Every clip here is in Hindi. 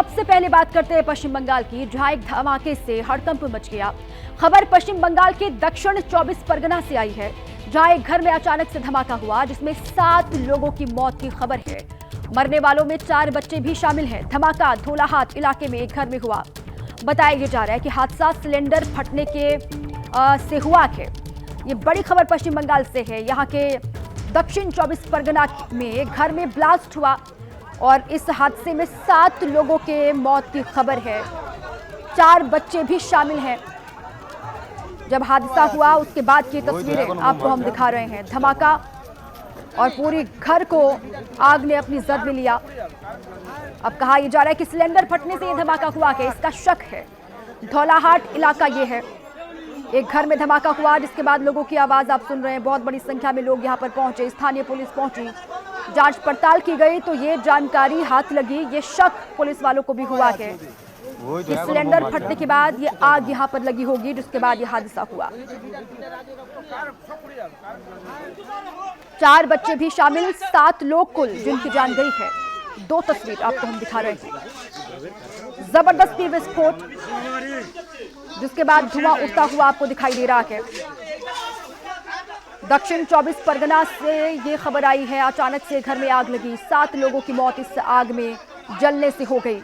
सबसे पहले बात करते हैं पश्चिम बंगाल की, जहां एक धमाके से हड़कंप मच गया। खबर पश्चिम बंगाल के दक्षिण 24 परगना से आई है, जहां एक घर में अचानक से धमाका हुआ, जिसमें 7 लोगों की मौत की खबर है। मरने वालों में 4 बच्चे भी शामिल हैं। धमाका धोलाहाट इलाके में एक घर में हुआ। बताया जा रहा है कि हादसा सिलेंडर फटने से हुआ है। ये बड़ी खबर पश्चिम बंगाल से है। यहाँ के दक्षिण 24 परगना में घर में ब्लास्ट हुआ और इस हादसे में 7 लोगों के मौत की खबर है। 4 बच्चे भी शामिल हैं। जब हादसा हुआ उसके बाद की तस्वीरें आपको हम दिखा रहे हैं। धमाका और पूरी घर को आग ने अपनी जद में लिया। अब कहा यह जा रहा है कि सिलेंडर फटने से यह धमाका हुआ है, इसका शक है। धौलाहाट इलाका ये है। एक घर में धमाका हुआ, जिसके बाद लोगों की आवाज आप सुन रहे हैं। बहुत बड़ी संख्या में लोग यहां पर पहुंचे। स्थानीय पुलिस पहुंची, जांच पड़ताल की गई तो ये जानकारी हाथ लगी। ये शक पुलिस वालों को भी हुआ है कि सिलेंडर फटने के बाद ये आग यहां पर लगी होगी, जिसके बाद ये हादसा हुआ। 4 बच्चे भी शामिल, 7 लोग कुल जिनकी जान गई है। 2 तस्वीर आपको हम दिखा रहे हैं। जबरदस्ती विस्फोट, जिसके बाद धुआं उठता हुआ आपको दिखाई दे रहा है। दक्षिण 24 परगना से ये खबर आई है, अचानक से घर में आग लगी। 7 लोगों की मौत इस आग में जलने से हो गई।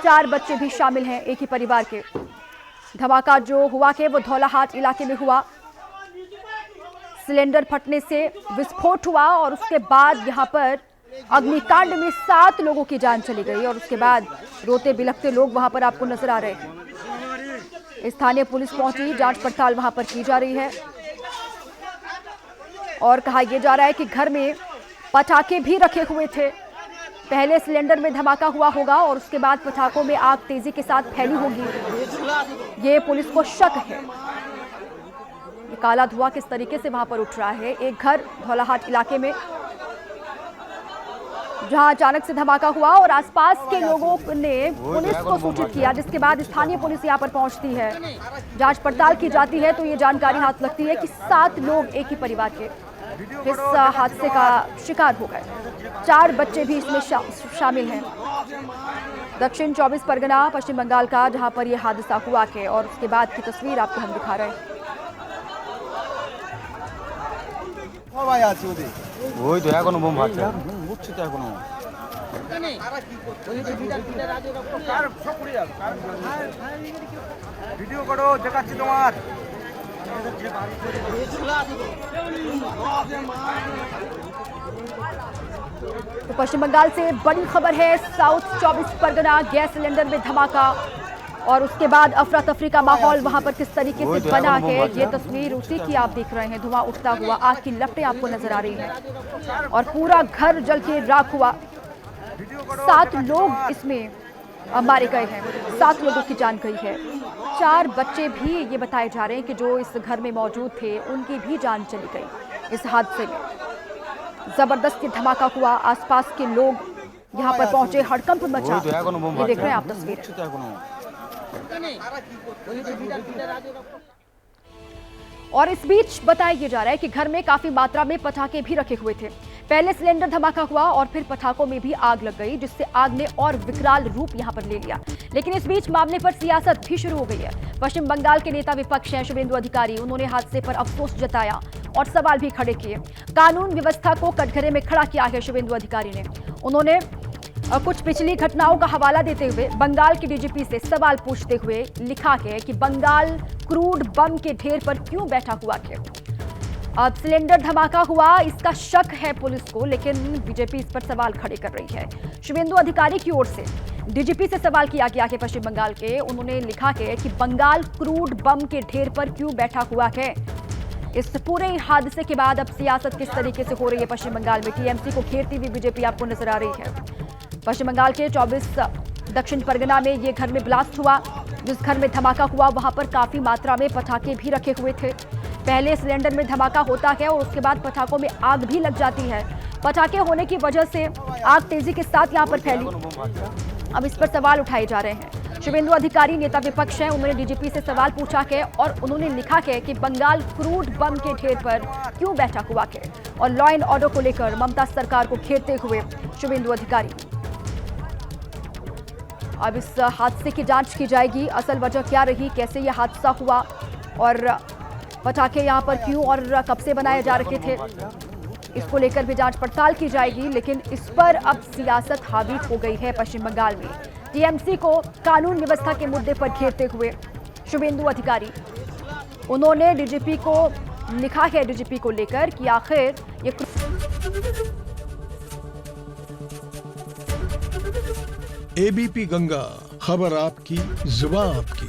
4 बच्चे भी शामिल हैं एक ही परिवार के। धमाका जो हुआ है वो धौलाहाट इलाके में हुआ। सिलेंडर फटने से विस्फोट हुआ और उसके बाद यहां पर अग्निकांड में 7 लोगों की जान चली गई और उसके बाद रोते बिलखते लोग वहां पर आपको नजर आ रहे हैं। स्थानीय पुलिस पहुंची, जांच पड़ताल वहां पर की जा रही है और कहा यह जा रहा है कि घर में पटाखे भी रखे हुए थे। पहले सिलेंडर में धमाका हुआ होगा और उसके बाद पटाखों में आग तेजी के साथ फैली होगी। ये पुलिस को शक है। ये काला धुआं किस तरीके से वहां पर उठ रहा है। एक घर धौलाहाट इलाके में, जहां अचानक से धमाका हुआ और आसपास के लोगों ने पुलिस को सूचित किया, जिसके बाद स्थानीय पुलिस यहां पर पहुंचती है। जांच पड़ताल की जाती है तो ये जानकारी हाथ लगती है कि 7 लोग एक ही परिवार के इस हादसे का शिकार हो गए। 4 बच्चे भी इसमें शामिल हैं। दक्षिण 24 परगना पश्चिम बंगाल का, जहां पर यह हादसा हुआ है और उसके बाद की तस्वीर आपको हम दिखा रहे हैं। ওই তো এখনো বোম ফাটছে, উঠছে তো এখনো। ভিডিও করো, দেখাচ্ছি তোমার। तो पश्चिम बंगाल से बड़ी खबर है। साउथ 24 परगना गैस सिलेंडर में धमाका और उसके बाद अफरा तफरी का माहौल वहां पर किस तरीके से बना है, ये तस्वीर उसी की आप देख रहे हैं। धुआं उठता हुआ, आग की लपटें आपको नजर आ रही हैं और पूरा घर जल के राख हुआ। 7 लोग इसमें मारे गए हैं, 7 लोगों की जान गई है। 4 बच्चे भी ये बताए जा रहे हैं कि जो इस घर में मौजूद थे उनकी भी जान चली गई इस हादसे में। जबरदस्त धमाका हुआ, आसपास के लोग यहाँ पर पहुंचे, हड़कंप मचा। ये देख रहे हैं आप तस्वीर। और इस बीच बताया जा रहा है कि घर में काफी मात्रा में पटाखे भी रखे हुए थे। पहले सिलेंडर धमाका हुआ और फिर पटाखों में भी आग लग गई, जिससे आग ने और विकराल रूप यहां पर ले लिया। लेकिन इस बीच मामले पर सियासत भी शुरू हो गई है। पश्चिम बंगाल के नेता विपक्ष हैं शुभेंदु अधिकारी, उन्होंने हादसे पर अफसोस जताया और सवाल भी खड़े किए। कानून व्यवस्था को कटघरे में खड़ा किया है शुभेंदु अधिकारी ने। उन्होंने कुछ पिछली घटनाओं का हवाला देते हुए बंगाल के डीजीपी से सवाल पूछते हुए लिखा है कि बंगाल क्रूड बम के ढेर पर क्यों बैठा हुआ है। अब सिलेंडर धमाका हुआ, इसका शक है पुलिस को, लेकिन बीजेपी इस पर सवाल खड़े कर रही है। शुभेंदु अधिकारी की ओर से डीजीपी से सवाल किया गया है पश्चिम बंगाल के। उन्होंने लिखा है कि बंगाल क्रूड बम के ढेर पर क्यों बैठा हुआ है। इस पूरे हादसे के बाद अब सियासत किस तरीके से हो रही है पश्चिम बंगाल में। टीएमसी को घेरती हुई बीजेपी आपको नजर आ रही है। पश्चिम बंगाल के 24 दक्षिण परगना में ये घर में ब्लास्ट हुआ। जिस घर में धमाका हुआ वहां पर काफी मात्रा में पटाखे भी रखे हुए थे। पहले सिलेंडर में धमाका होता है और उसके बाद पटाखों में आग भी लग जाती है। पटाखे होने की वजह से आग तेजी के साथ यहां पर फैली। अब इस पर सवाल उठाए जा रहे हैं। शुभेंदु अधिकारी नेता विपक्ष हैं, उन्होंने डीजीपी से सवाल पूछा है और उन्होंने लिखा है कि बंगाल क्रूड बम के ढेर पर क्यों बैठा हुआ है और लॉ एंड ऑर्डर को लेकर ममता सरकार को घेरते हुए शुभेंदु अधिकारी। अब इस हादसे की जांच की जाएगी, असल वजह क्या रही, कैसे यह हादसा हुआ और पटाखे यहां पर क्यों और कब से बनाए जा रखे थे, इसको लेकर भी जांच पड़ताल की जाएगी। लेकिन इस पर अब सियासत हावी हो गई है पश्चिम बंगाल में। टीएमसी को कानून व्यवस्था के मुद्दे पर घेरते हुए शुभेंदु अधिकारी, उन्होंने डीजीपी को लिखा है, डीजीपी को लेकर कि आखिर ये एबीपी गंगा, खबर आपकी, जुबान आपकी।